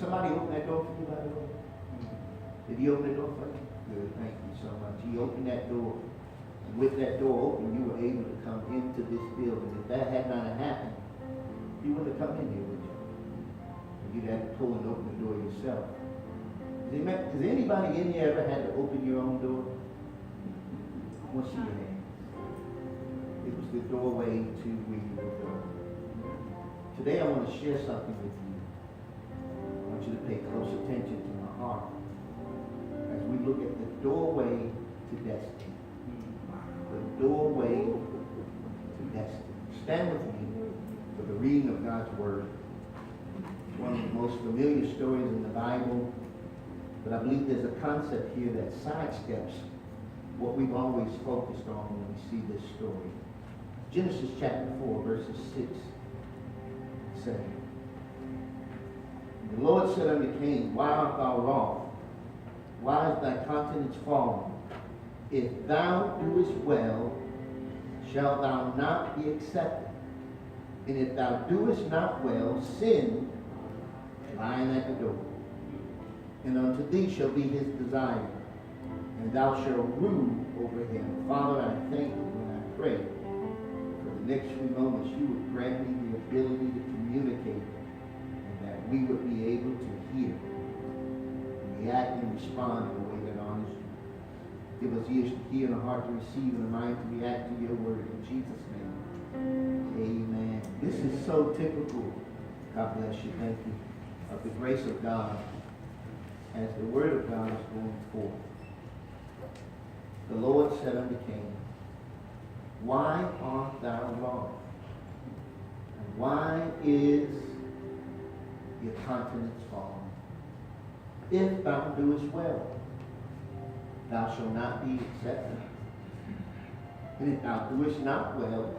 somebody open that door for you, by the way? Did he open the door for you? Good, thank you so much. He opened that door. And with that door open, you were able to come into this building. If that had not happened, you wouldn't have come in here, would you? You'd have to pull and open the door yourself. Has anybody in here ever had to open your own door? I want to see your hands. It was the doorway to where you were going. Today I want to share something with you. I want you to pay close attention to my heart as we look at the doorway to destiny. The doorway to destiny. Stand with me for the reading of God's Word. One of the most familiar stories in the Bible, but I believe there's a concept here that sidesteps what we've always focused on when we see this story. Genesis chapter 4, verses 6, 7. The Lord said unto Cain, Why art thou wroth? Why is thy countenance fallen? If thou doest well, shalt thou not be accepted? And if thou doest not well, sin lying at the door. And unto thee shall be his desire, and thou shalt rule over him. Father, I thank you when I pray for the next few moments you would grant me the ability to communicate, and that we would be able to hear, react, and respond in a way that honors you. Give us ears to hear and a heart to receive and a mind to react to your word. In Jesus' name, amen. This is so typical, God bless you, thank you, of the grace of God as the word of God is going forth. The Lord said unto Cain, Why art thou wroth? And why is your countenance fallen? If thou doest well, thou shalt not be accepted. And if thou doest not well,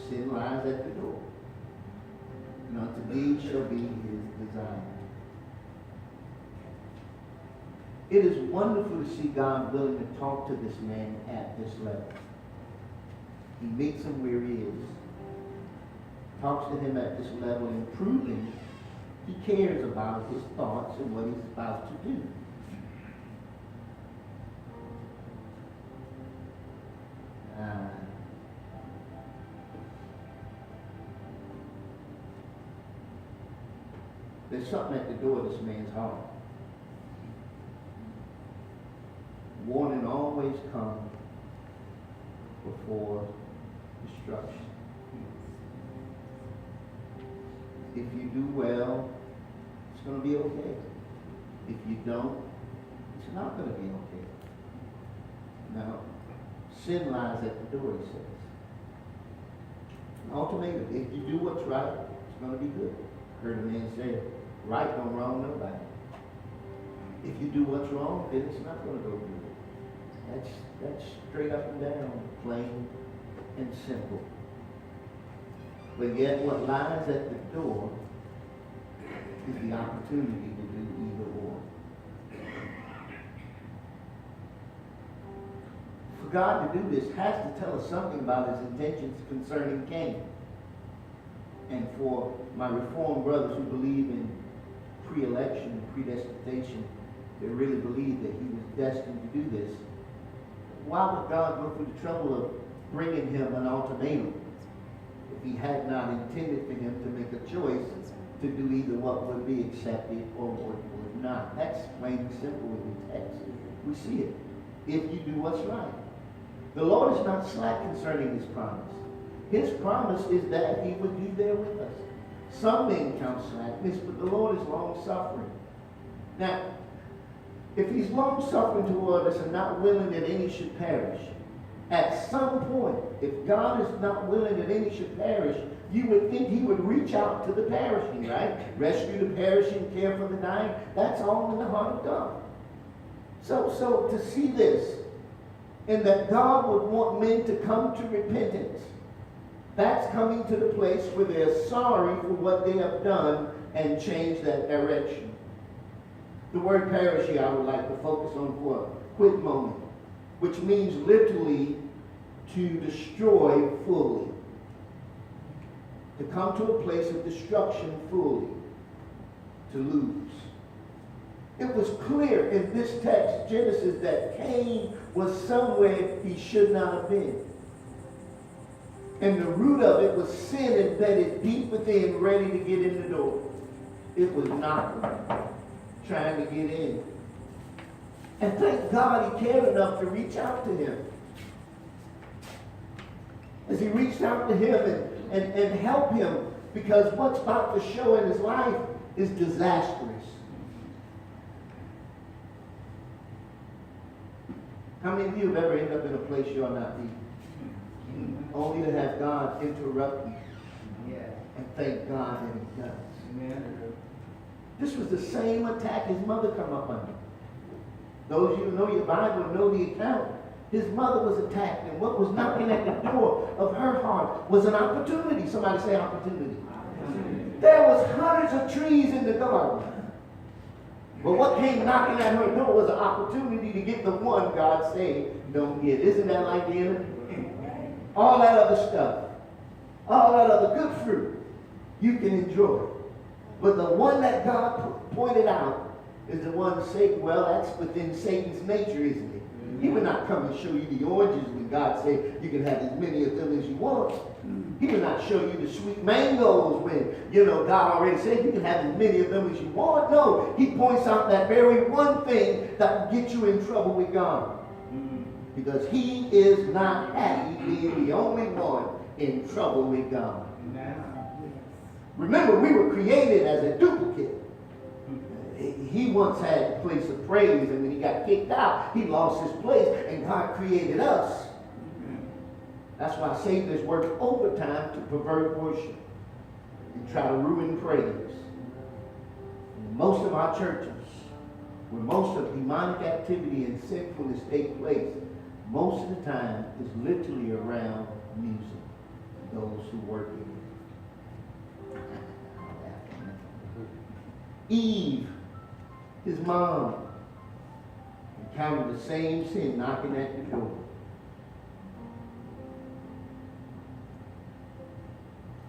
sin lies at the door. And unto thee shall be his desire. It is wonderful to see God willing to talk to this man at this level. He meets him where he is. Talks to him at this level and proving he cares about his thoughts and what he's about to do. There's something at the door of this man's heart. Warning always comes before destruction. If you do well, it's going to be okay. If you don't, it's not going to be okay. Now, sin lies at the door, he says. An ultimatum. If you do what's right, it's going to be good. I heard a man say, right don't wrong nobody. If you do what's wrong, then it's not going to go good. That's straight up and down, plain and simple. But yet what lies at the door is the opportunity to do either or. For God to do this has to tell us something about his intentions concerning Cain. And for my Reformed brothers who believe in pre-election and predestination, they really believe that he was destined to do this. Why would God go through the trouble of bringing him an ultimatum if he had not intended for him to make a choice to do either what would be accepted or what would not? That's plain and simple in the text. We see it. If you do what's right. The Lord is not slack concerning his promise. His promise is that he would be there with us. Some men count slackness, but the Lord is long-suffering. Now, if he's long-suffering toward us and not willing that any should perish, at some point, if God is not willing that any should perish, you would think he would reach out to the perishing, right? Rescue the perishing, care for the dying. That's all in the heart of God. So to see this, and that God would want men to come to repentance, that's coming to the place where they're sorry for what they have done and change that direction. The word perish here I would like to focus on for a quick moment, which means literally to destroy fully. To come to a place of destruction fully. to lose. It was clear in this text, Genesis, that Cain was somewhere he should not have been. And the root of it was sin embedded deep within, ready to get in the door. It was knocking, trying to get in. And thank God he cared enough to reach out to him. As he reached out to him and help him, because what's about to show in his life is disastrous. How many of you have ever ended up in a place you ought not be? Only to have God interrupt you. And thank God that he does. Amen. This was the same attack his mother come up under. Those of you who know your Bible know the account. His mother was attacked, and what was knocking at the door of her heart was an opportunity. Somebody say opportunity. There was hundreds of trees in the garden. But what came knocking at her door was an opportunity to get the one God said don't get. Isn't that like the enemy? All that other stuff, all that other good fruit, you can enjoy. But the one that God pointed out is the one Satan, well, that's within Satan's nature, isn't it? He would not come and show you the oranges when God said you can have as many of them as you want. He would not show you the sweet mangoes when, God already said you can have as many of them as you want. No, he points out that very one thing that will get you in trouble with God. Because he is not happy being the only one in trouble with God. Remember, we were created as a duplicate. He once had a place of praise, and when he got kicked out, he lost his place, and God created us. That's why Satan has worked overtime to pervert worship and try to ruin praise. In most of our churches, where most of demonic activity and sinfulness take place, most of the time is literally around music. Those who work in it. Eve, his mom, encountered the same sin knocking at the door.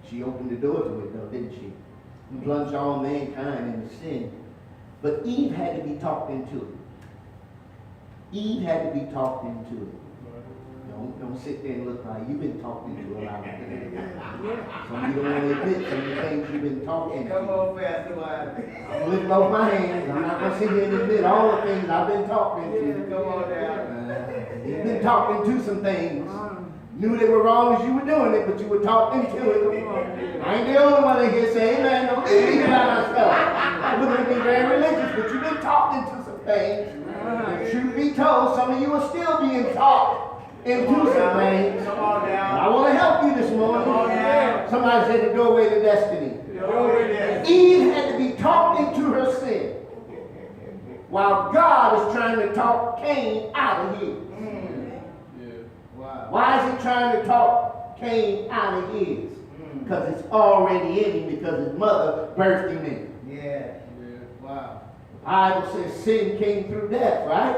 She opened the door to it, though, didn't she? Plunged all mankind into sin. But Eve had to be talked into it. Eve had to be talked into it. Don't sit there and look like you've been talked into a lot of things. Some of you don't want to admit some of the things you've been talking into. Come on, Pastor Wiley. I'm lifting off my hands. I'm not going to sit here and admit all the things I've been talking to. Come on now. You've been talking to some things. Knew they were wrong as you were doing it, but you were talking to it. I ain't the only one in here saying, amen, don't think about myself. I wouldn't be very religious, but you've been talking to some things. And truth be told, some of you are still being taught into some things. I want to help you this morning. Somebody said the doorway to destiny. Eve had to be talked into her sin, while God is trying to talk Cain out of his. Why is he trying to talk Cain out of his? Because it's already in him, because his mother birthed him in. Wow. The Bible says sin came through death, right?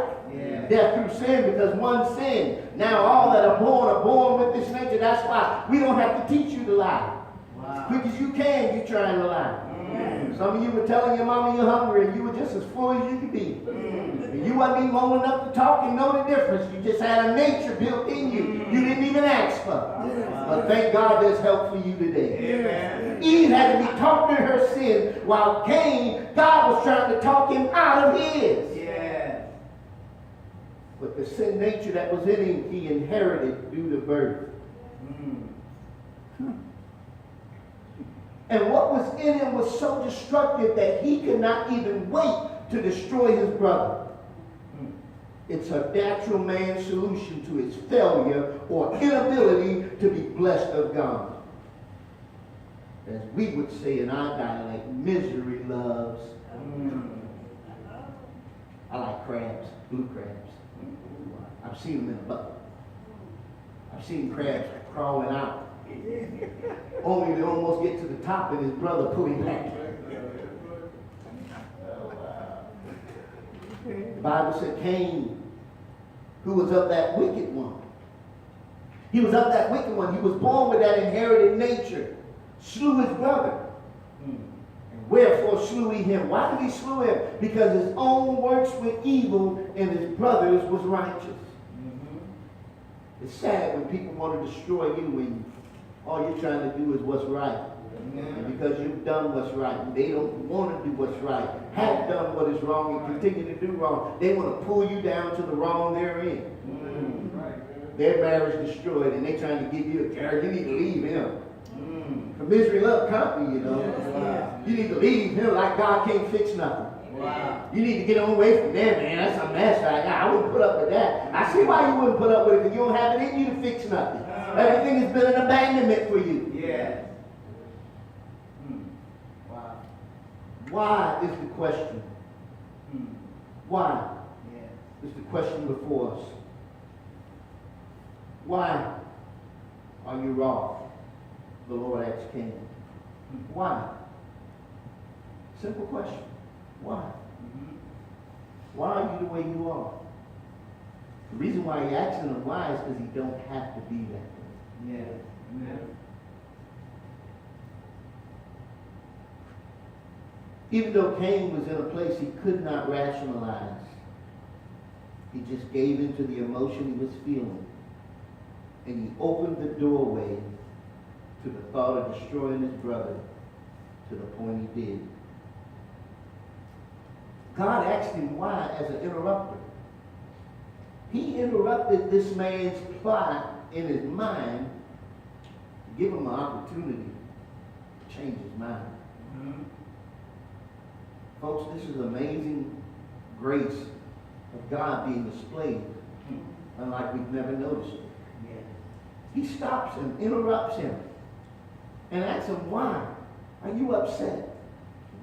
Death through sin, because one sin. Now all that are born with this nature. That's why we don't have to teach you to lie. As quick as you can, you're trying to lie. Some of you were telling your mama you're hungry, and you were just as full as you could be. And you wasn't even old enough to talk and know the difference. You just had a nature built in you. You didn't even ask for it. But thank God there's help for you today. Eve had to be talked to her sin, while Cain, God was trying to talk him out of his. But the sin nature that was in him, he inherited due to birth. And what was in him was so destructive that he could not even wait to destroy his brother. It's a natural man's solution to his failure or inability to be blessed of God. As we would say in our dialect, misery loves. I like crabs, blue crabs. I've seen them in a bucket. I've seen crabs crawling out. Only to almost get to the top and his brother pull him back. The Bible said Cain, who was of that wicked one. He was of that wicked one. He was born with that inherited nature. Slew his brother. And Wherefore slew he him. Why did he slew him? Because his own works were evil and his brother's was righteous. It's sad when people want to destroy you when all you're trying to do is what's right. And because you've done what's right, and they don't want to do what's right, have done what is wrong, and continue to do wrong, they want to pull you down to the wrong they're in. Their marriage destroyed, and they're trying to give you a carrot. You need to leave him. For misery love company, you know. You need to leave him like God can't fix nothing. You need to get away from there, man. That's a mess right now. I wouldn't put up with that. I see why you wouldn't put up with it, because you don't have it in you to fix nothing. Everything has been an abandonment for you. Why is the question? Why is the question before us? Why are you wroth? The Lord asked Cain. Why? Simple question. Why? Why are you the way you are? The reason why he asks him why is because he don't have to be that way. Even though Cain was in a place he could not rationalize, he just gave into the emotion he was feeling. And he opened the doorway to the thought of destroying his brother to the point he did. God asked him why as an interrupter. He interrupted this man's plot in his mind to give him an opportunity to change his mind. Folks, this is amazing grace of God being displayed, unlike we've never noticed it. He stops him, interrupts him, and asks him, why are you upset?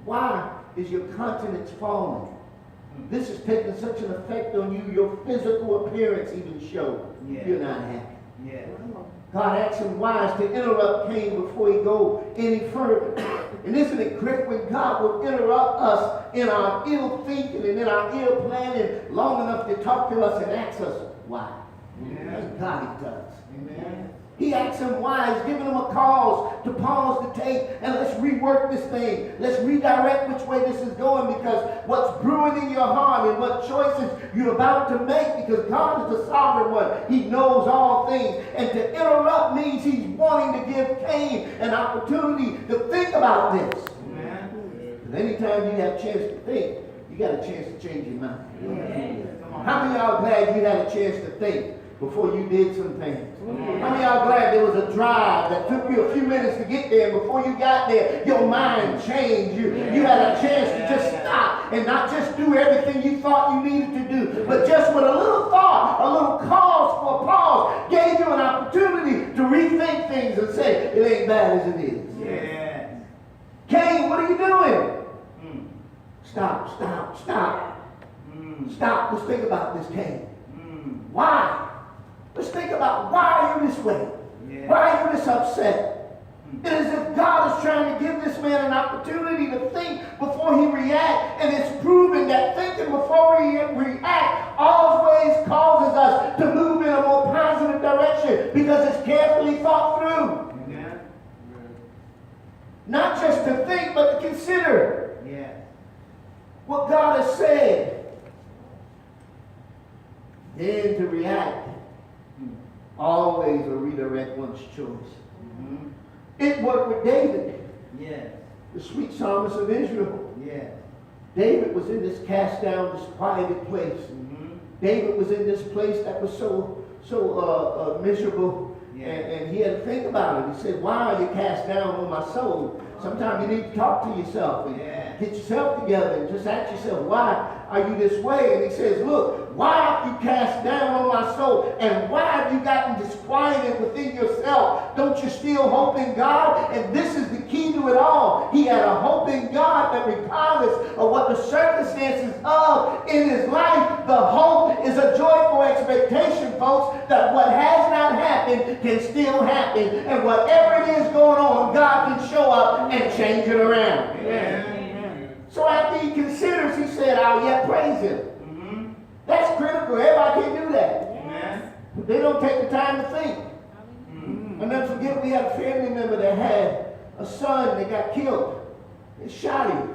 Why is your countenance falling? This has taken such an effect on you, your physical appearance even shows you're not happy. God asks him why is to interrupt Cain before he go any further. And isn't it great when God will interrupt us in our ill thinking and in our ill planning long enough to talk to us and ask us why? That's God he does. He asks him why. He's giving him a cause to pause the tape and let's rework this thing. Let's redirect which way this is going, because what's brewing in your heart and what choices you're about to make, because God is the sovereign one. He knows all things. And to interrupt means he's wanting to give Cain an opportunity to think about this. And anytime you have a chance to think, you got a chance to change your mind. How many of y'all glad you had a chance to think before you did some things? How many of y'all glad there was a drive that took you a few minutes to get there, and before you got there, your mind changed? You had a chance to just stop and not just do everything you thought you needed to do, but just with a little thought, a little cause for a pause, gave you an opportunity to rethink things and say, it ain't bad as it is. Cain, what are you doing? Stop. Stop. Let's think about this, Cain. Why? Let's think about why are you this way? Why are you this upset? It is as if God is trying to give this man an opportunity to think before he reacts, and it's proven that thinking before we react always causes us to move in a more positive direction because it's carefully thought through. Not just to think, but to consider what God has said. Then to react. Always a redirect one's choice. It worked with David. The sweet psalmist of Israel. David was in this cast down, disquieted place. David was in this place that was so miserable. And he had to think about it. He said, why are you cast down on my soul? Sometimes you need to talk to yourself and get yourself together and just ask yourself, why are you this way? And he says, look, why are you cast down on my soul? And why have you gotten disquieted within yourself? Don't you still hope in God? And this is the key to it all. He had a hope in God that regardless of what the circumstances of in his life, the hope is a joyful expectation, folks, that what has not happened can still happen. And whatever it is going on, God can show up and change it around. So after he considers, he said, I'll yet praise him. That's critical. Everybody can't do that. They don't take the time to think. And don't forget, we had a family member that had a son that got killed. It shot him.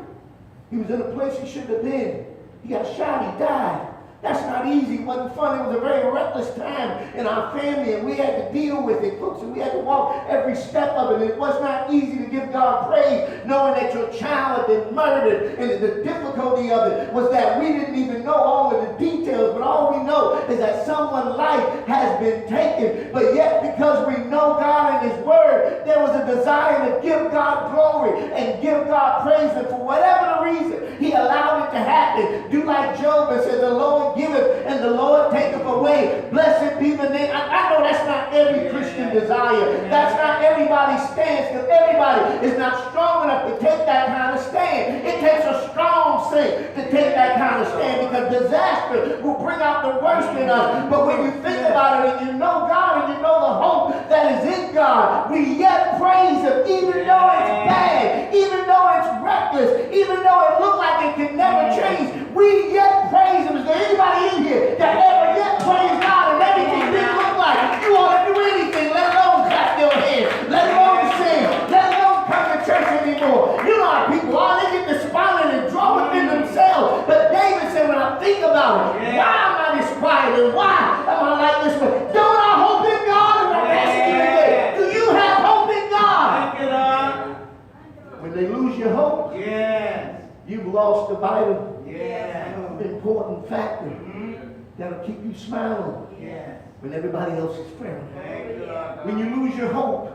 He was in a place he shouldn't have been. He got shot, he died. That's not easy. It wasn't fun. It was a very reckless time in our family, and we had to deal with it, folks, and we had to walk every step of it. And it was not easy to give God praise, knowing that your child had been murdered. And the difficulty of it was that we didn't even know all of the details, but all we know is that someone's life has been taken. But yet, because we know God and His Word, there was a desire to give God glory and give God praise. And for whatever the reason, He allowed it to happen. Do like Job and said, the Lord giveth and the Lord taketh away. Blessed be the name. I know that's not every Christian desire. That's not everybody's stance, because everybody is not strong enough to take that kind of stand. It takes a strong saint to take that kind of stand, because disaster will bring out the worst in us. But when you think about it and you know God and you know the hope that is in God, we yet praise Him even though it's bad, even though it's reckless, even though it looks like it can never change. We yet praise Him. Is there anybody in here that ever yet praise God and everything didn't look like you want to do anything, let alone clap your hands, let alone sing, let alone come to church anymore? You know how people are. They get despondent and draw within themselves. But David said, when I think about it, why am I this quiet and why am I like this way? Don't I hope in God? And I'm asking you today, do you have hope in God? Thank you, Lord. When they lose your hope, Yes. you've lost the vital, Yes. important factor that'll keep you smiling Yes. when everybody else is frowning. Thank you, Lord. When you lose your hope,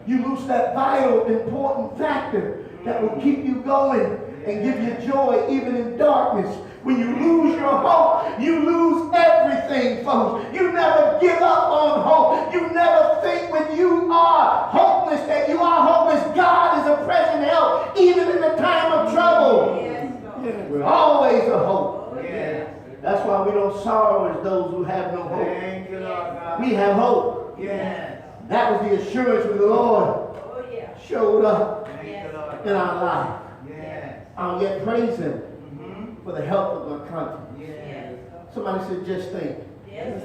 you lose that vital, important factor that will keep you going and give you joy even in darkness. When you lose your hope, you lose everything, folks. You never give up on hope. You never think when you are hopeless that you are hopeless. God is a present help even in the time of trouble. We're always a hope. Yes. That's why we don't sorrow as those who have no hope. Thank you, Lord God. We have hope. Yes. That was the assurance when the Lord showed up Thank you, Lord. in our life. Yes. I'll yet praise Him for the help of my conscience. Yes. Somebody said, just think. Yes.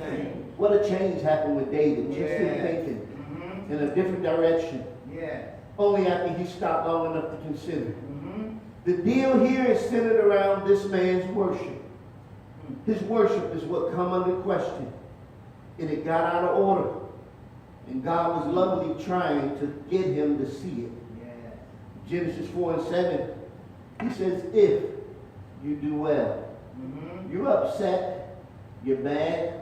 What a change happened with David. Just him thinking in a different direction. Yes. Only after he stopped long enough to consider. The deal here is centered around this man's worship. His worship is what come under question. And it got out of order. And God was lovingly trying to get him to see it. Yes. Genesis 4:7, He says, if you do well. You're upset, you're mad,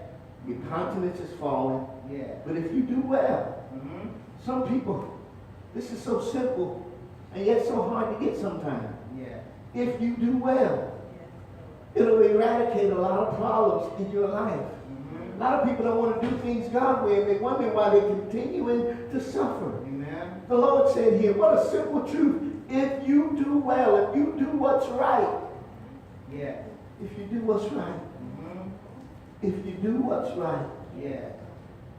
your countenance is falling. Yes. But if you do well, some people, this is so simple and yet so hard to get sometimes. Yes. If you do well, it'll eradicate a lot of problems in your life. A lot of people don't want to do things God's way, and they wonder why they're continuing to suffer. Amen. The Lord said here, what a simple truth. If you do well, if you do what's right, Yes. if you do what's right, if you do what's right, Yes.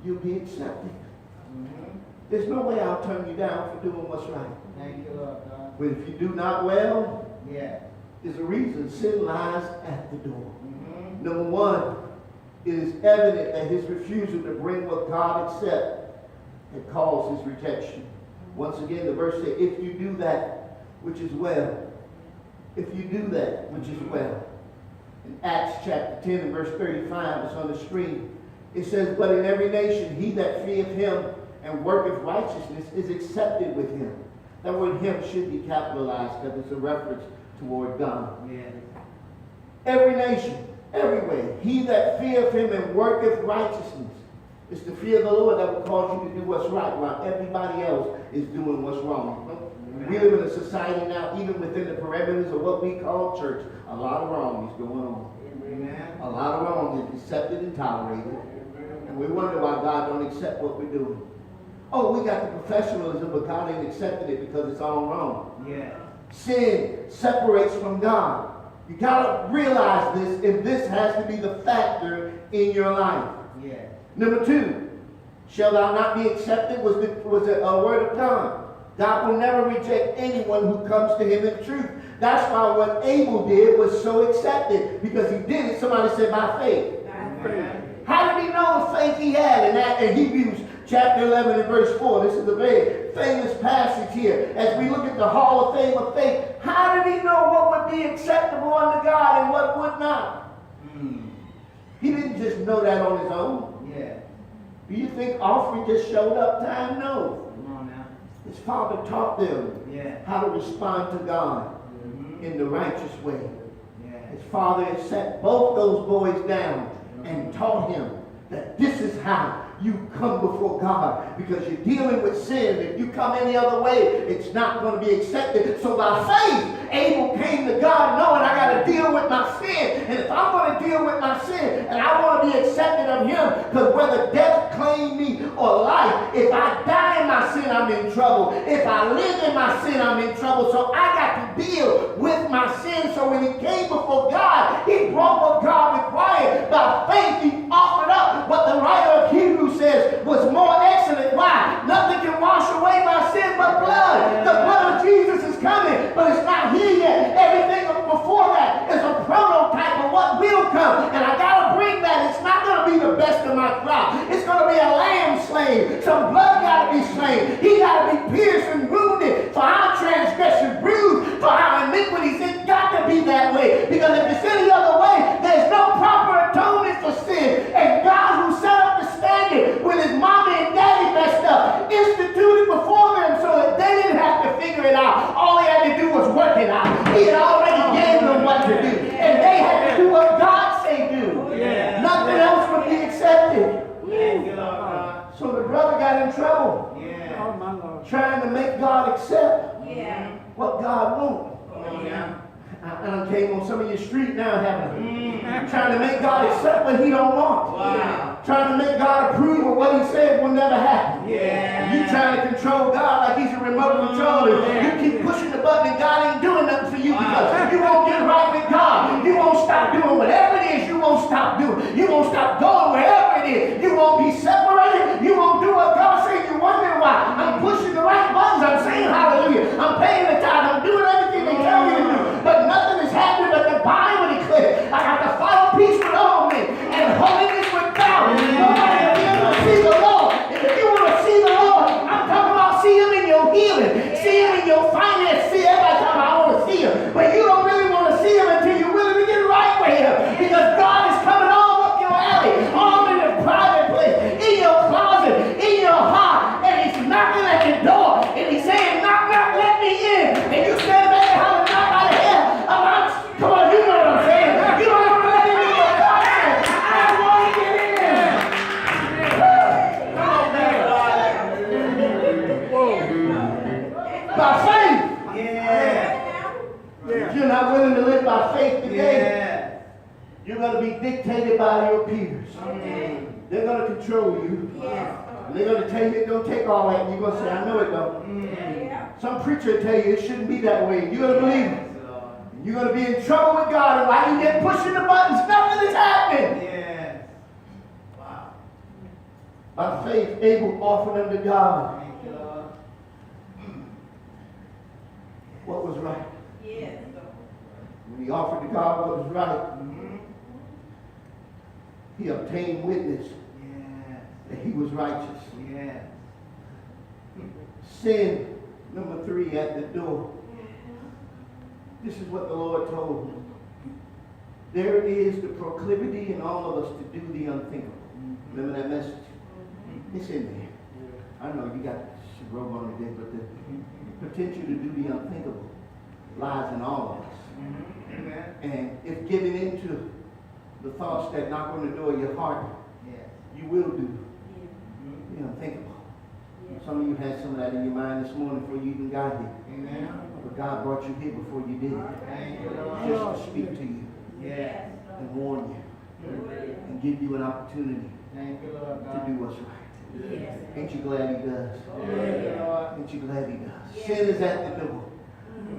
you'll be accepted. There's no way I'll turn you down for doing what's right. Thank you, Lord God. But if you do not well, Yes. there's a reason. Sin lies at the door. Number one, it is evident that his refusal to bring what God accepts had caused his rejection. Once again, the verse says, if you do that which is well. If you do that which is well. In Acts chapter 10 and verse 35, it's on the screen. It says, but in every nation he that feareth him and worketh righteousness is accepted with him. That word him should be capitalized because it's a reference toward God. Yes. Every nation, everywhere, he that feareth him and worketh righteousness. It's the fear of the Lord that will cause you to do what's right while everybody else is doing what's wrong. We live in a society now, even within the parameters of what we call church, a lot of wrong is going on. Amen. A lot of wrong is accepted and tolerated. And we wonder why God don't accept what we're doing. Oh, we got the professionalism, but God ain't accepted it because it's all wrong. Yes. Sin separates from God. You got to realize this, and this has to be the factor in your life. Yes. Number two, shall thou not be accepted was a word of God. God will never reject anyone who comes to him in truth. That's why what Abel did was so accepted, because he did it, somebody said, by faith. Amen. How did he know the faith he had? In Hebrews chapter 11 and verse 4. This is a very famous passage here. As we look at the Hall of Fame of faith, how did he know what would be acceptable unto God and what would not? He didn't just know that on his own. Yeah. Do you think offering just showed up time? No. Come on now. His father taught them how to respond to God in the righteous way. His father had sat both those boys down and taught him that this is how you come before God, because you're dealing with sin. If you come any other way, it's not going to be accepted. So by faith, Abel came to God knowing I got to deal with my sin. And if I'm going to deal with my sin and I want to be accepted of him, because whether death claim me or life, if I die in my sin, I'm in trouble. If I live in my sin, I'm in trouble. So I got to deal with my sin. So when he came before God, he brought what God required. By faith, he offered up what the writer of Hebrews says was more excellent. Why? Nothing can wash away my sin but blood. The blood of Jesus is coming, but it's not here yet. Everything before that is a prototype of what will come. And I got to bring that. It's not going to be the best of my crop. It's going to be a lamb slain. Some blood got to be slain. He got to be pierced and wounded for our transgression, bruised for our iniquities. It's got to be that way. Because if it's any other way, there's no proper atonement for sin. And God, who set up the standard when his mommy and daddy messed up, instituted before them so that they didn't have to figure it out. All they had to do was work it out. He had already gave them what to do. And they had to do what God say do. Yeah. Nothing else would be accepted. Thank you, Lord God. So the brother got in trouble. Yeah. Oh, my Lord. Trying to make God accept Yeah. what God wants. Come on now. I done came on some of your street now, haven't I? Trying to make God accept what he don't want. Wow. Trying to make God approve of what he said will never happen. Yeah. You trying to control God like he's a remote controller. You keep pushing the button and God ain't doing nothing for you because you won't get right with God. You won't stop doing whatever it is you won't stop doing. You won't stop going wherever it is. You won't be separated. You won't do what God said. You wondering why. I'm pushing the right buttons. I'm saying hallelujah. I'm paying the tithe. I'm doing everything they tell me to do. But nothing is happening but the Bible declares. I got to follow peace with all men and holiness with God. Nobody will be able to see the Lord. And if you want to see the Lord, I'm talking about see him in your healing. See him in your finance. See everybody talking about I want to see him. But you don't really want to see him until you're willing to get right with him. Because God is coming all up your alley, all in a private place, in your closet, in your heart. And he's knocking at your door. And he's saying, knock, knock, let me in. And you stand back and holler, knock out of here. Come on, you know what I'm saying. You don't want to let him in what God said. I want to get in. By faith. Yeah. If you're not willing to live by faith today, Yeah. you're going to be dictated by your peers. They're going to control you. And they're going to tell you it don't take all that. And you're going to say, I know it don't. Some preacher will tell you it shouldn't be that way. You're going to believe it. You're going to be in trouble with God. And while you get pushing the buttons, nothing is happening. Yeah. Wow. By faith, Abel offered unto God Thank you, Lord. what was right. Yes. When he offered to God what was right, he obtained witness Yeah. that he was righteous. Yeah. Sin, number 3, at the door. This is what the Lord told me. There is the proclivity in all of us to do the unthinkable. Remember that message? It's in there. I know you got some robe on today, but the potential to do the unthinkable lies in all of us. Amen. And if giving into the thoughts that knock on the door of your heart, Yeah. you will do the unthinkable. Some of you had some of that in your mind this morning before you even got here. Amen. But God brought you here before you did it. Thank you, Lord. Just to speak to you Yeah. and warn you and give you an opportunity Thank you, Lord to God. do what's right. Ain't you glad he does? Thank you, Lord. Ain't you glad he does? Sin is at the door.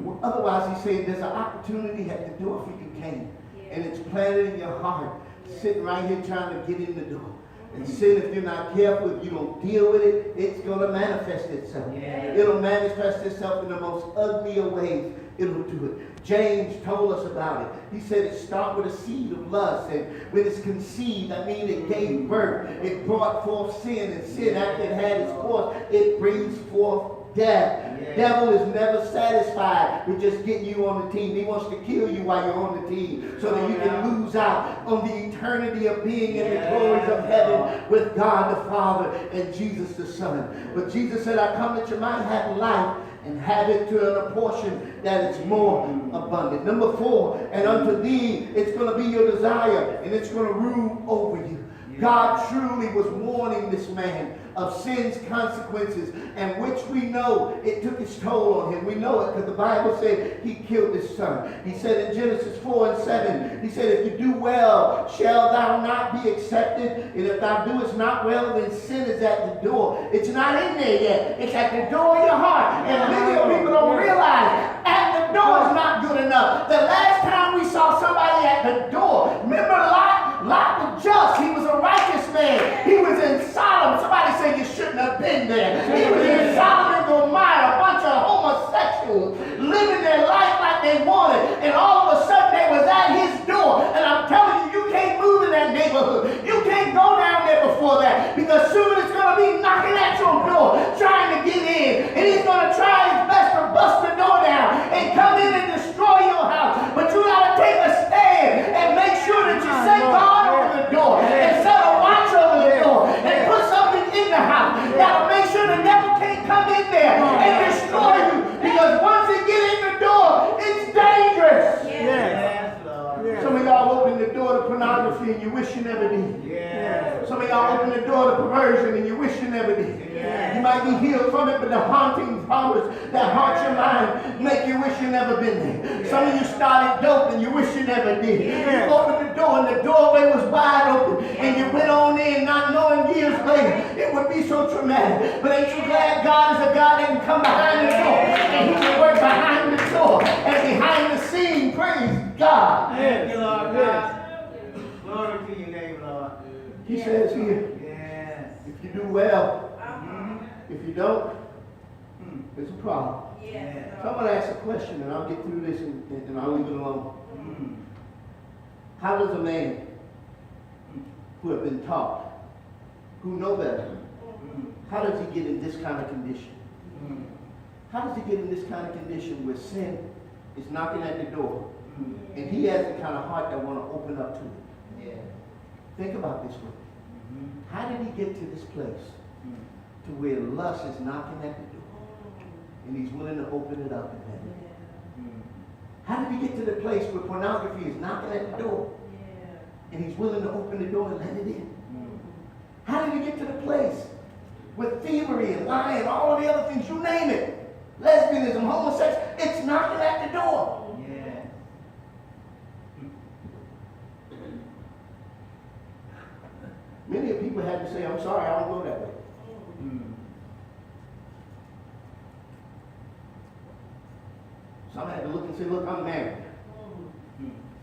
Well, otherwise, he's saying there's an opportunity at the door for you came. And it's planted in your heart, sitting right here trying to get in the door. And sin, if you're not careful, if you don't deal with it, it's going to manifest itself. Yeah. It'll manifest itself in the most ugly of ways. it'll do it. James told us about it. He said it starts with a seed of lust, and when it's conceived, I mean it gave birth. It brought forth sin, and sin after it had its course, it brings forth death. Yeah. Devil is never satisfied with just getting you on the team. He wants to kill you while you're on the team so that you can lose out on the eternity of being in the glories of heaven with God the Father and Jesus the Son. But Jesus said, I come that you might have life and have it to a portion that is more abundant. Number 4, and unto thee it's going to be your desire, and it's going to rule over you. God truly was warning this man of sin's consequences, and which we know it took its toll on him. We know it because the Bible said he killed his son. He said in Genesis 4:7, he said, if you do well, shall thou not be accepted? And if thou doest not well, then sin is at the door. It's not in there yet. It's at the door of your heart. And many of people don't realize at the door is not good enough. The last time we saw somebody at the door, remember Lot? Lot was just. He was a righteous man. He was in Sodom. Somebody say you shouldn't have been there. He was in Sodom and Gomorrah, a bunch of homosexuals living their life like they wanted. And all of a sudden they was at his door. And I'm telling you, you can't move in that neighborhood. You can't go down there before that. Because soon it's going to be knocking at your door, trying to get in. And he's going to try his best to bust the door down and come in and destroy your house. But you got to take a stand and make sure that you say God over the door and set a watch over the door and put something in the house. You got to make sure the devil can't come in there and destroy you. Because once it get in the door, it's dangerous. Yes, Lord. Some of y'all open the door to pornography and you wish you never did. Yes. Some of y'all open the door to perversion and you wish you never did. Yes. You might be healed from it, but the haunting powers that haunt your mind make you wish you never been there. Some of you started dope and you wish you never did. You opened the door and the doorway was wide open and you went on in not knowing years later it would be so traumatic. But ain't you glad God is a God that can come behind the door and he can work behind the door and behind the scene. Praise God. Thank you, Lord God. Glory to your name, Lord. He says here, Yes. if you do well, if you don't, it's a problem. Yes. So I'm going to ask a question and I'll get through this and I'll leave it alone. Mm. How does a man who have been taught, who know better, how does he get in this kind of condition? Mm. How does he get in this kind of condition where sin is knocking at the door Mm. and he has the kind of heart that want to open up to it? Yes. Think about this one. How did he get to this place to where lust is knocking at the door and he's willing to open it up and let it in? How did he get to the place where pornography is knocking at the door and he's willing to open the door and let it in? How did he get to the place with thievery and lying, all of the other things, you name it, lesbianism, homosexuality, it's knocking at the door. Yes. Many people had to say, I'm sorry, I don't go that way. Mm. Some had to look and say, look, I'm married.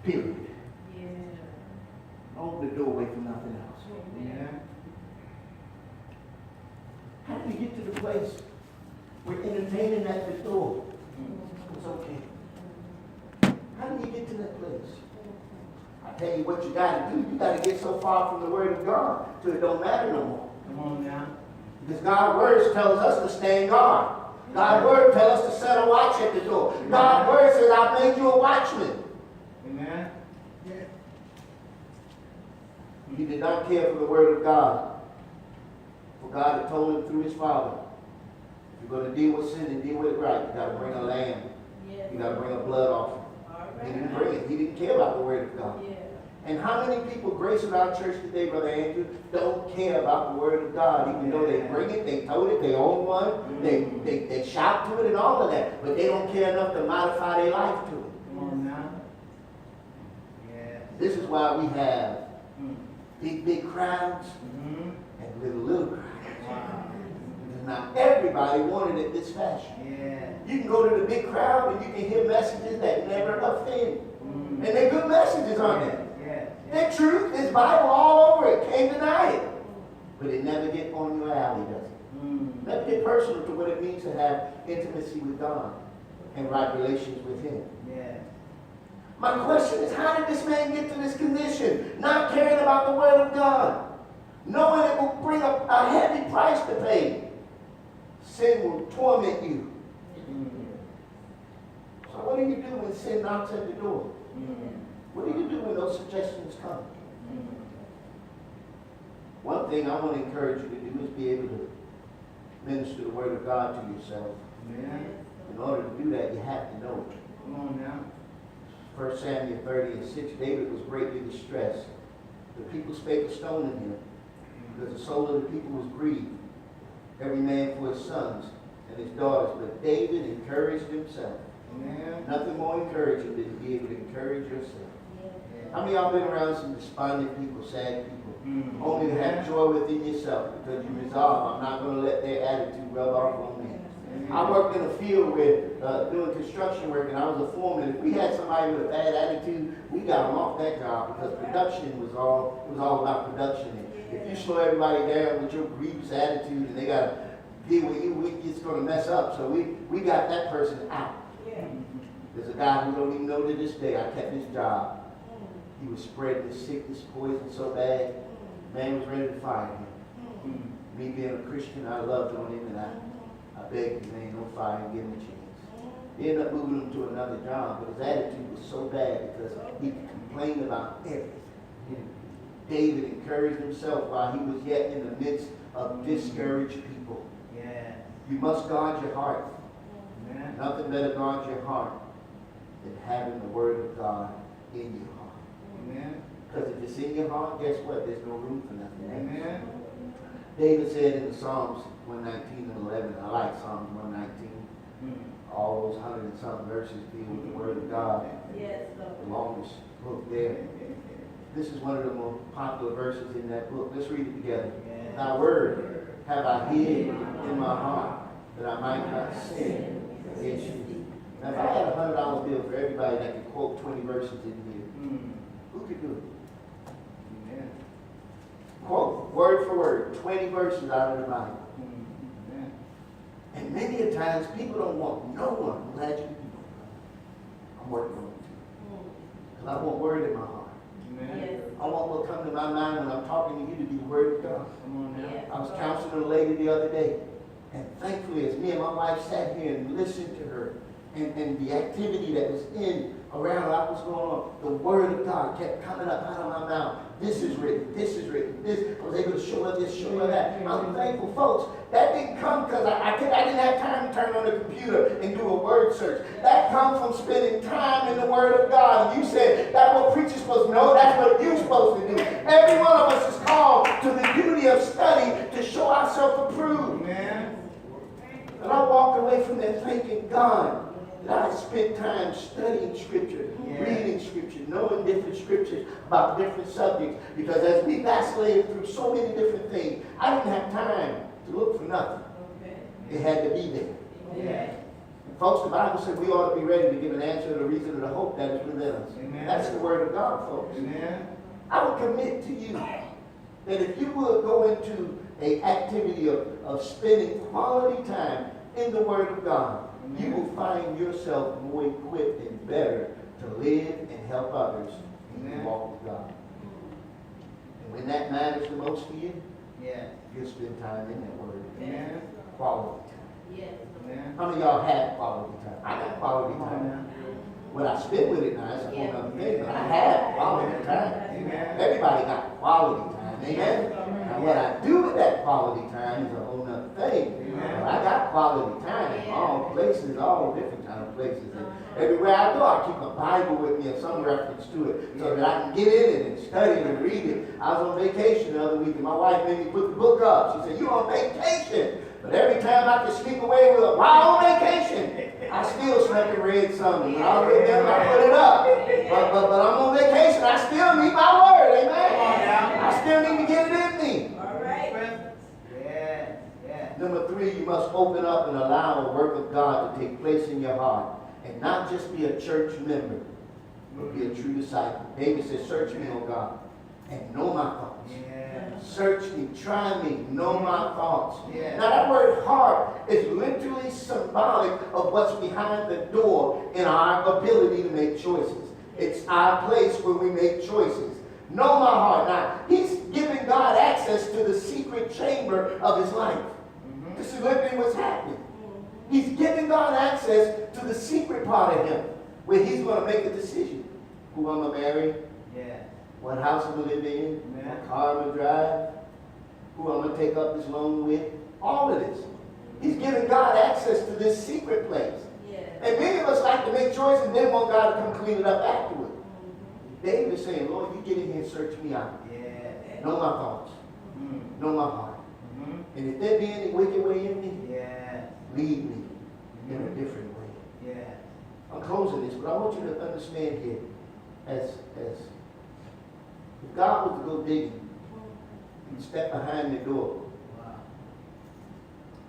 Period. Open the doorway for nothing else. Yeah. How did you get to the place where entertaining at the door was okay? How did you get to that place? I tell you what you got to do. You got to get so far from the Word of God till it don't matter no more. Come on now. Because God's Word tells us to stand guard. God's Word tells us to set a watch at the door. God's Word says, I made you a watchman. Amen. He did not care for the Word of God. For God had told him through his Father, if you're going to deal with sin and deal with it right, you got to bring a lamb. You got to bring a blood offering. He didn't bring it. He didn't care about the Word of God. And how many people grace in our church today, Brother Andrew, don't care about the Word of God, even though they bring it, they tote it, they own one, they shout to it and all of that, but they don't care enough to modify their life to it. Come on now. Yes. This is why we have big crowds Mm-hmm. and little crowds. Wow. Because not everybody wanted it this fashion. Yeah. You can go to the big crowd and you can hear messages that never offend. Mm. And they're good messages, aren't they? Yes. They're truth. There's Bible all over it. Can't deny it. But it never get on your alley, does it? Mm. Never get personal to what it means to have intimacy with God and right relations with him. Yes. My question is, how did this man get to this condition? Not caring about the word of God. Knowing it will bring a heavy price to pay. Sin will torment you. So what do you do when sin knocks at the door? What do you do when those suggestions come? One thing I want to encourage you to do is be able to minister the word of God to yourself. In order to do that, you have to know it. Come on now. 1 Samuel 30:6, David was greatly distressed. The people spake of stoning him, because the soul of the people was grieved, every man for his sons and his daughters. But David encouraged himself. Amen. Nothing more encouraging than to be able to encourage yourself. How many of y'all been around some despondent people, sad people? Only to have joy within yourself because you resolve, I'm not going to let their attitude rub off on me. I worked in a field where doing construction work, and I was a foreman. If we had somebody with a bad attitude, we got them off that job because production was all about production. And if you slow everybody down with your grievous attitude and they got to deal with you, it's going to mess up. So we got that person out. There's a guy who don't even know to this day. I kept his job. He was spreading this sickness, poison so bad, man was ready to fire him. Me being a Christian, I loved on him, and I begged him, man, don't fire him, give him a chance. He ended up moving him to another job, but his attitude was so bad because he complained about everything. David encouraged himself while he was yet in the midst of discouraged people. Yeah. You must guard your heart. Amen. Nothing better guard your heart than having the word of God in your heart. Amen. Because if it's in your heart, guess what? There's no room for nothing. Amen. David said in the Psalms 119 and 11, I like Psalms 119. All those 100 and something verses deal with the word of God. Yes, The longest book there. This is one of the more popular verses in that book. Let's read it together. Yeah. Thy word have I hid in my heart, that I might not sin against you. Now, if I had a $100 bill for everybody that could quote 20 verses in here, who could do it? Amen. Quote, word for word, 20 verses out of the Bible. Amen. And many a times people don't want no one. I'm glad you do it. I'm working on it too. Because I want word in my heart. Amen. I want what comes to my mind when I'm talking to you to be the word of God. Come on now. I was counseling a lady the other day. And thankfully, as me and my wife sat here and listened to her, and the activity that was around what was going on, the word of God kept coming up out of my mouth. This is written, this is written, this. I was able to show her this, show her that. I'm thankful, folks. That didn't come because I didn't have time to turn on the computer and do a word search. That comes from spending time in the word of God. And you said, that's what preachers supposed to know. That's what you're supposed to do. Every one of us is called to the duty of study to show ourselves approved. Amen. And I walked away from there thanking God that I spent time studying Scripture, reading Scripture, knowing different Scriptures about different subjects. Because as we vacillated through so many different things, I didn't have time to look for nothing. It had to be there. Yeah. And folks, the Bible said we ought to be ready to give an answer to the reason of the hope that is within us. Amen. That's the Word of God, folks. Amen. I would commit to you that if you would go into an activity of spending quality time in the Word of God, you will find yourself more equipped and better to live and help others in the walk with God. And when that matters the most to you, you'll spend time in that Word. Amen. Quality time. yes. Amen. How many of y'all have quality time? I got quality Come on time. now. What I spend with it now is a whole other thing, but I have quality time. Amen. Everybody got quality time. Amen? Now what I do with that quality time is a whole other thing. Amen. But I got quality time in all places, all different kind of places. And everywhere I go, I keep a Bible with me or some reference to it so that I can get in it and study it and read it. I was on vacation the other week and my wife made me put the book up. She said, "You on vacation?" But every time I could sneak away with a while on vacation, I still snuck and read something. When I was with them, I put it up. But I'm on vacation. I still need my word. Amen. I still need to get it in me. All right. Yeah. Yeah. Number 3, you must open up and allow the work of God to take place in your heart. And not just be a church member, but be a true disciple. David says, "Search me, O God, and know my thoughts. Yeah. Search me, try me, know my thoughts. Yeah. Now that word heart is literally symbolic of what's behind the door in our ability to make choices. It's our place where we make choices. Know my heart. Now, he's giving God access to the secret chamber of his life. This is literally what's happening. He's giving God access to the secret part of him, where he's going to make a decision. Who I'm going to marry? Yeah. What house I'm going to live in? Yeah. What car I'm going to drive? Who I'm going to take up this loan with? All of this. He's giving God access to this secret place. Yeah. And many of us like to make choices and then want God to come clean it up afterward. David is saying, Lord, you get in here and search me out. Yeah. Know my thoughts. Mm. Know my heart. Mhm. And if there be any wicked way in me, Yeah. lead me in a different way. Yeah. I'm closing this, but I want you to understand here, as if God was to go digging and step behind the door, Wow.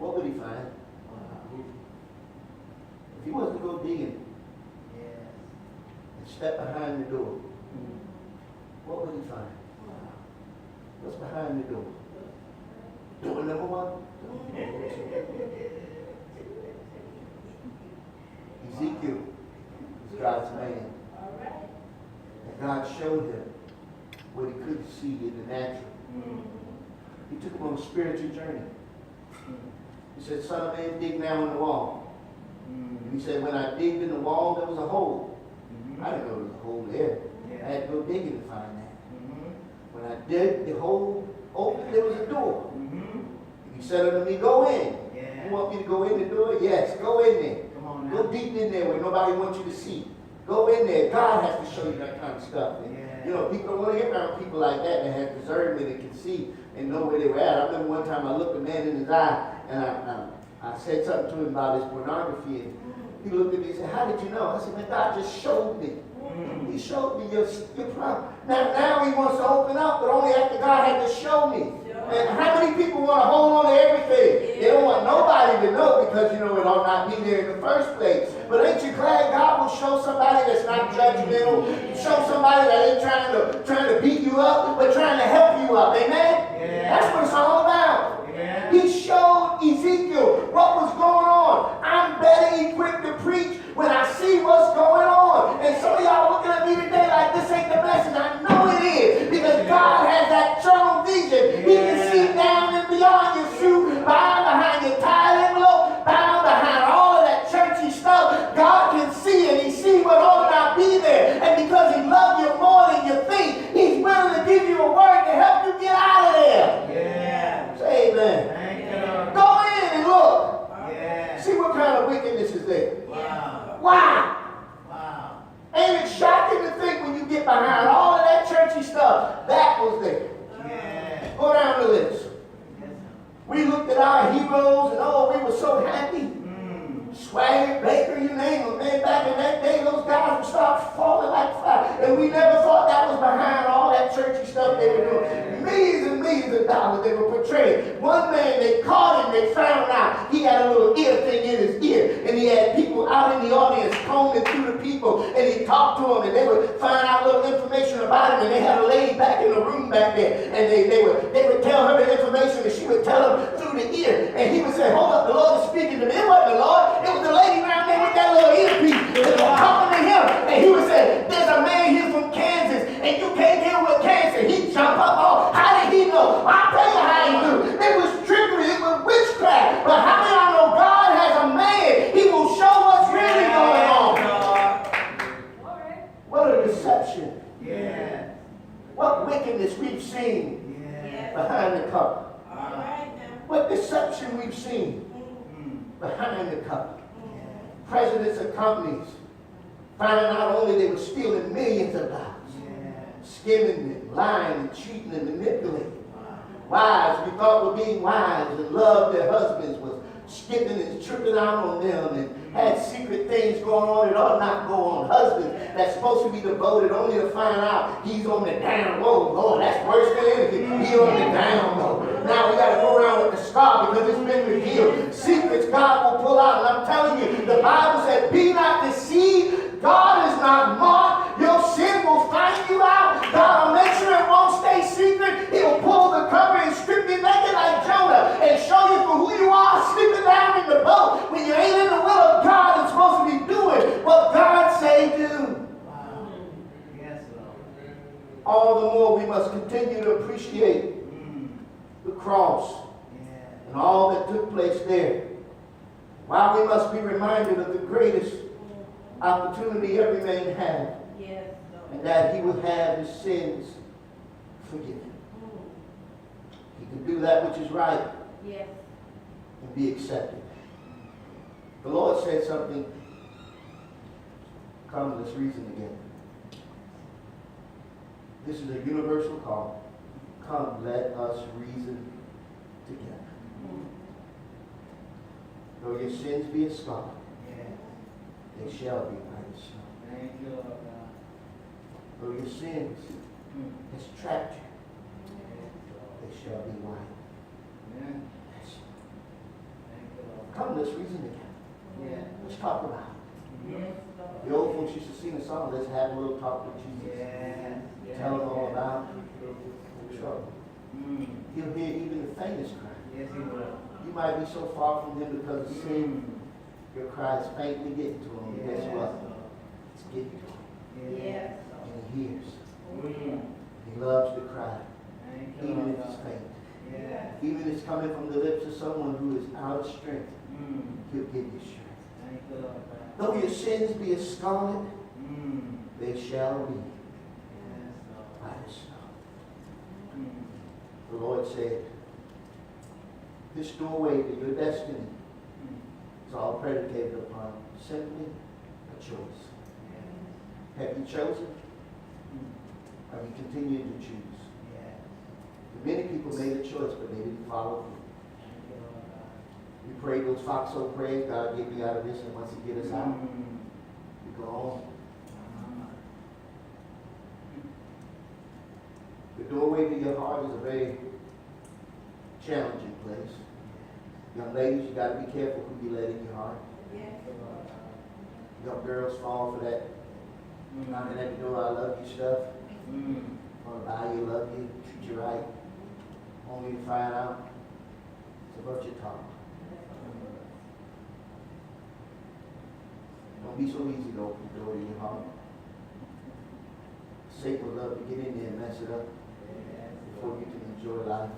what would he find? Wow. If he was to go digging Yes. and step behind the door, what would he find? What's behind the door? Door number one? Ezekiel was God's man. All right. And God showed him what he couldn't see in the natural. Mm. He took him on a spiritual journey. He said, son of man, dig now in the wall. And he said, when I digged in the wall, there was a hole. I didn't know there was a hole there. I had to go digging to find that. When I did the hole open, there was a door. And he said unto me, go in. Yeah. You want me to go in the door? Yes, go in there. Come on Go now. deep in there where nobody wants you to see. Go in there. God has to show you that kind of stuff. And, Yeah. you know, people don't want to get around people like that that have discernment and can see and know where they were at. I remember one time I looked a man in his eye and I said something to him about his pornography. And he looked at me and said, how did you know? I said, man, God just showed me. He showed me your problem. Now he wants to open up, but only after God had to show me. And how many people want to hold on to everything? They don't want nobody to know because, you know, it ought not be there in the first place. But ain't you glad God will show somebody that's not judgmental, show somebody that ain't trying to beat you up, but trying to help you up. Amen? Yeah. That's what it's all about. Yeah. He showed Ezekiel what was going on. I'm better equipped to preach when I see what's going on. And some of y'all looking at me today like this ain't the message. I know it is because God has that tunnel vision. He can see down and beyond your shoe, behind your tile envelope, behind all of that churchy stuff. God can see and he sees what ought to not be there. And because he loves you more than you think, he's willing to give you a word to help you get out of there. Yeah. Say amen. Thank you, Lord. Go in and look. Yeah. See what kind of wickedness is there. Wow. Wow. Wow. Ain't it shocking to think when you get behind all of that churchy stuff, that was there. Yeah. Go down the list. Yes. We looked at our heroes and oh, we were so happy. Mm. Swagger, Baker, you name them. Man, back in that day, those guys would start falling like fire. And we never thought that was behind all that churchy stuff they were doing. Millions and millions of dollars they were portraying. One man, they caught him, they found out he had a little ear thing in his ear. And he had people out in the audience combing through the people. And he talked to them and they would find out little information about him. And they had a lady back in the room back there. And they would tell her the information and she would tell him through the ear. And he would say, hold up, the Lord is speaking to me. It wasn't the Lord. It was the lady around there with that little earpiece that was talking to him. And he would say, there's a man here from Kansas and you can't deal with cancer. He'd jump up. Oh, how did he know? I'll tell you how he knew. It was trickery. It was witchcraft. But how many of y'all know God has a man? He will show what's really going on. What a deception. Yeah. What wickedness we've seen Yeah. behind the cover. All right now. What deception we've seen Mm. behind the cover. Presidents of companies found out only they were stealing millions of dollars. Yeah. Skimming and lying and cheating and manipulating. Wives we thought were being wives and loved their husbands was skipping and tripping out on them and had secret things going on that ought not go on. Husbands that's supposed to be devoted only to find out he's on the down low. Lord, that's worse than anything. He's on the down low. Now we got to go around with the scar because it's been revealed. Secrets God will pull out. And I'm telling you, the Bible said, be not deceived. God is not mocked. Your sin will find you out. God will make sure it won't stay all the more we must continue to appreciate the cross and all that took place there. While we must be reminded of the greatest opportunity every man has, and that he will have his sins forgiven. He can do that which is right and be accepted. The Lord said something. Come, let's reason again. This is a universal call. Come, let us reason together. Though your sins be as scarlet, they shall be white as snow. Thank you, Lord God. Though your sins has trapped you, they shall be white. Amen. as snow. Thank you, Lord. Come, let's reason together. Yeah. Let's talk about it. The old folks used to sing a song, let's have a little talk with Jesus. Yeah. Tell him all about the trouble. He'll hear even the faintest cry. Yes, he will. You might be so far from him because of sin, your cry is faintly getting to him. And guess what? It's getting to him. Yes. And he hears. Mm. He loves to cry, Thank you, even Lord if it's God. faint. Yes. Even if it's coming from the lips of someone who is out of strength, he'll give you strength. Thank you, Lord God. Though your sins be as scarlet, they shall be Yes, Lord. white as snow. The Lord said, this doorway to your destiny is all predicated upon simply a choice. Have you chosen? Have you continued to choose? Many people made a choice, but they didn't follow through. We prayed those foxhole prayers, God get me out of this, and once he get us out, we go on. The doorway to your heart is a very challenging place. Young ladies, you got to be careful who you let in your heart. Young girls fall for that knocking at the door, I love you stuff. Want to buy you, love you, treat you right. Only to find out it's a bunch of talk. Don't be so easy to open the door to your heart. Satan would love to get in there and mess it up before you can enjoy life.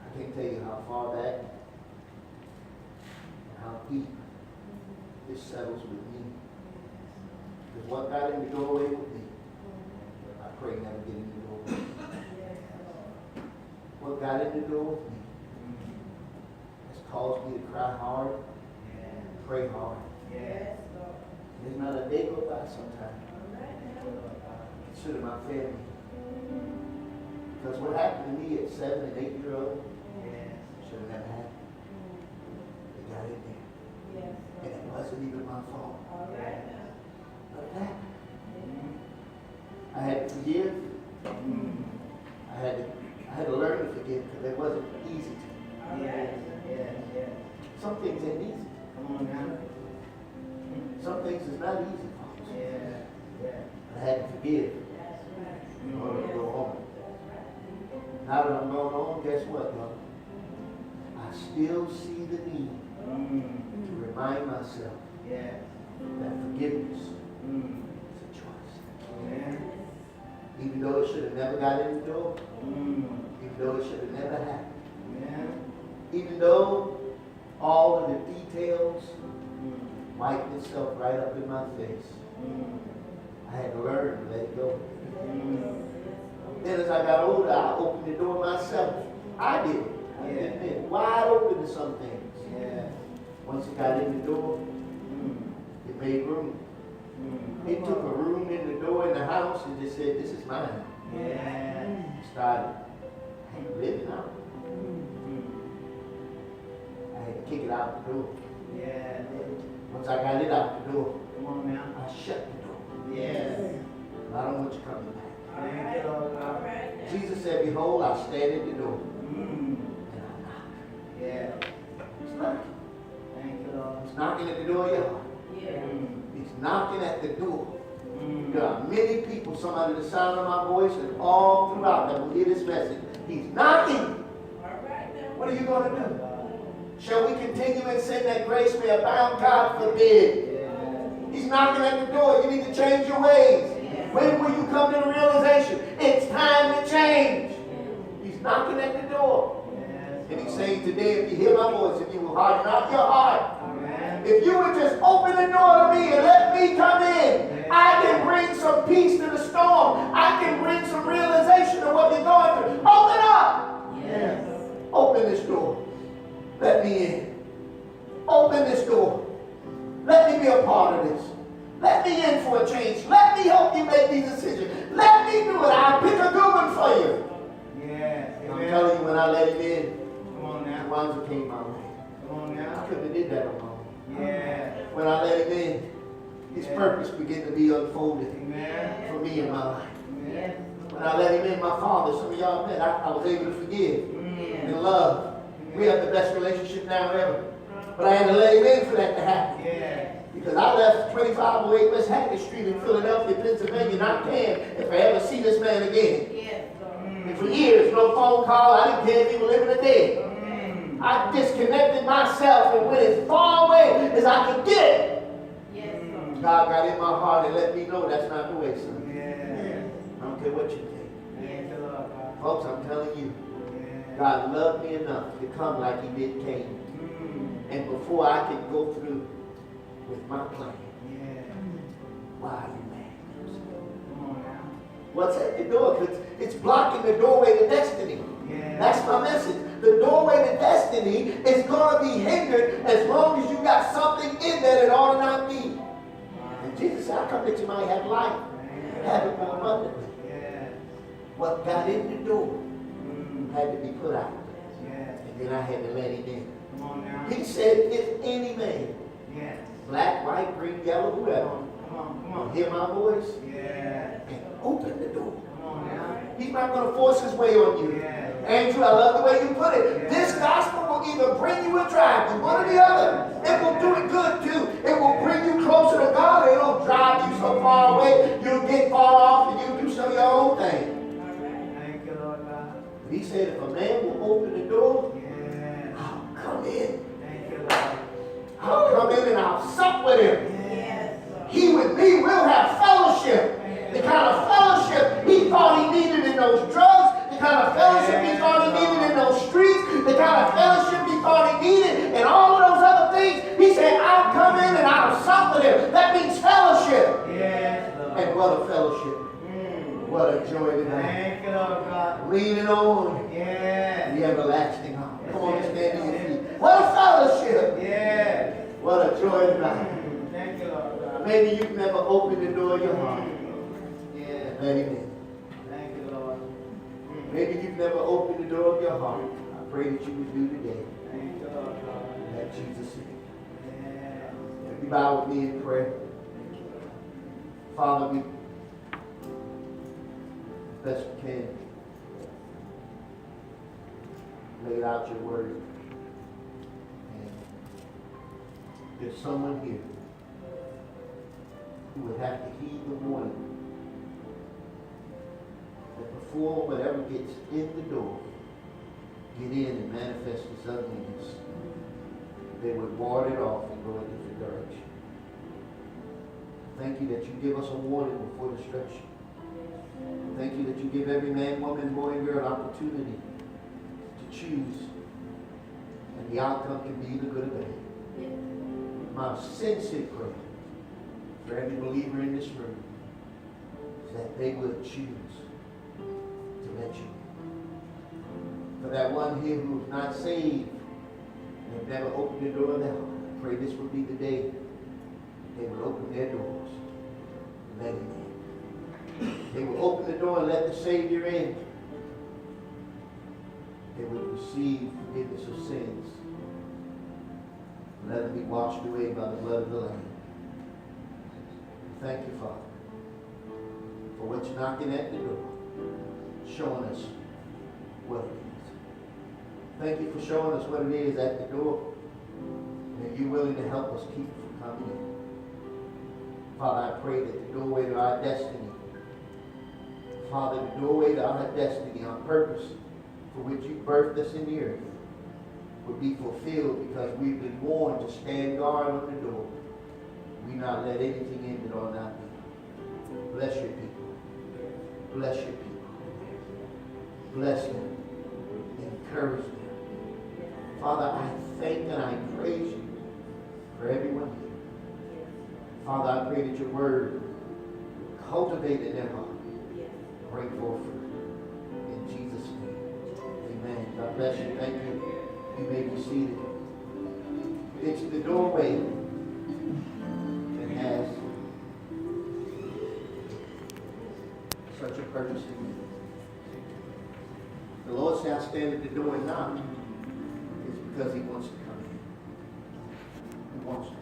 I can't tell you how far back and how deep this settles with me. Because what got in the doorway with me, I pray never get in the doorway. What got in the door with me has caused me to cry hard, pray hard. There's not a day go by sometimes. Consider my family. Because what happened to me at 7 and 8 years old should have never happened. They got in there. And it wasn't even my fault. But it happened. I had to forgive. I had to learn to forgive because it wasn't easy to. Some things ain't easy. Come on now. Some things is not easy, folks. I had to forgive in order to go on. Now that I'm going on, guess what, y'all? I still see the need to remind myself that forgiveness is a choice. Even though it should have never got in the door, even though it should have never happened, even though all of the details wiped itself right up in my face, I had to learn to let it go. Then as I got older, I opened the door myself. I did it. I admit, wide open to some things. Once it got in the door, it made room. It took a room in the door in the house and just said, this is mine. Started living out. I had to kick it out the door. Once I got it out the door, Come on now. I shut the door. I don't want you coming back. Thank you, Lord God. Jesus said, behold, I stand at the door. And I knock. He's knocking. Thank you, Lord. He's knocking at the door of your heart. He's knocking at the door. There are many people, some under the sound of my voice and all throughout that will hear this message. He's knocking. What are you going to do? Shall we continue in sin that grace may abound? God forbid. He's knocking at the door. You need to change your ways. When will you come for change. Let me help you make these decisions. Let me do it. I'll pick a good one for you. Yes. I'm telling you, when I let him in, Come on now. the ones who came my way. Come on I now. couldn't have did that alone. Yeah. When I let him in, his purpose began to be unfolded Amen. for me in my life. Amen. When I let him in, my father, some of y'all met, I was able to forgive and love. We have the best relationship now ever. But I had to let him in for that to happen. Yeah. Because I left 2508 West Hackett Street in Philadelphia, Pennsylvania, not caring if I ever see this man again. And for years, no phone call. I didn't care if he was living or dead. I disconnected myself and went as far away as I could get. God got in my heart and let me know that's not the way, son. I don't care what you think. Folks, I'm telling you, God loved me enough to come like he did Cain. And before I could go through with my plan, why are you mad? What's at the door? Because it's blocking the doorway to destiny. That's my message. The doorway to destiny is going to be hindered as long as you got something in there that ought to not be. And Jesus said, I come that you might have life, have it more abundantly. What got in the door had to be put out. And then I had to let him in. He said, if any man, black, white, green, yellow, whoever, will hear my voice and open the door. He's not going to force his way on you. Andrew, I love the way you put it. This gospel will either bring you or drive you, one or the other. It will do it good too. It will bring you closer to God, or it'll drive you so far away you'll get far off and you'll do some of your own thing. Thank you, Lord God. He said, if a man will open the door, I'll come in. Thank you, Lord. I'll come in and I'll sup with him. He with me will have fellowship. The kind of fellowship he thought he needed in those drugs, the kind of fellowship he thought he needed in those streets, the kind of fellowship he thought he needed and all of those other things. He said, I'll come in and I'll sup with him. That means fellowship. And what a fellowship. What a joy tonight. Thank you, Lord God. Leaning on the everlasting arm. Come on, stand to your feet. What a fellowship. What a joy tonight. Thank you, Lord God. Maybe you've never opened the door of your heart. Let him in. Thank you, Lord. Maybe you've never opened the door of your heart. I pray that you would do today. Thank you, Lord God. Let Jesus in. If you bow with me in prayer. Father, we, best we can, lay out your word. And there's someone here who would have to heed the warning that before whatever gets in the door, get in and manifest its ugliness, they would ward it off and go a different direction. Thank you that you give us a warning before destruction. Thank you that you give every man, woman, boy, and girl opportunity to choose. And the outcome can be either good or bad. My sincere prayer for every believer in this room is that they would choose to let you in. For that one here who is not saved and have never opened the door of their heart, I pray this would be the day they will open their doors and let him in. They will open the door and let the Savior in. They will receive forgiveness of sins. And let them be washed away by the blood of the Lamb. Thank you, Father, for what you're knocking at the door, showing us what it is. Thank you for showing us what it is at the door, and you're willing to help us keep it from coming in. Father, I pray that the doorway to our destiny, Father, the doorway to our destiny, our purpose for which you birthed us in the earth, would be fulfilled because we've been warned to stand guard on the door. We not let anything in that ought not be. Bless your people. Bless your people. Bless them. Encourage them. Father, I thank and I praise you for everyone here. Father, I pray that your word cultivate in their heart. Bring forth fruit. In Jesus' name. Amen. God bless you. Thank you. You may be seated. It's the doorway that has purchasing it. The Lord said, I stand at the door and knock. It's because He wants to come in. He wants to.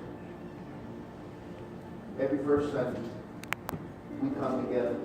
Every first Sunday, we come together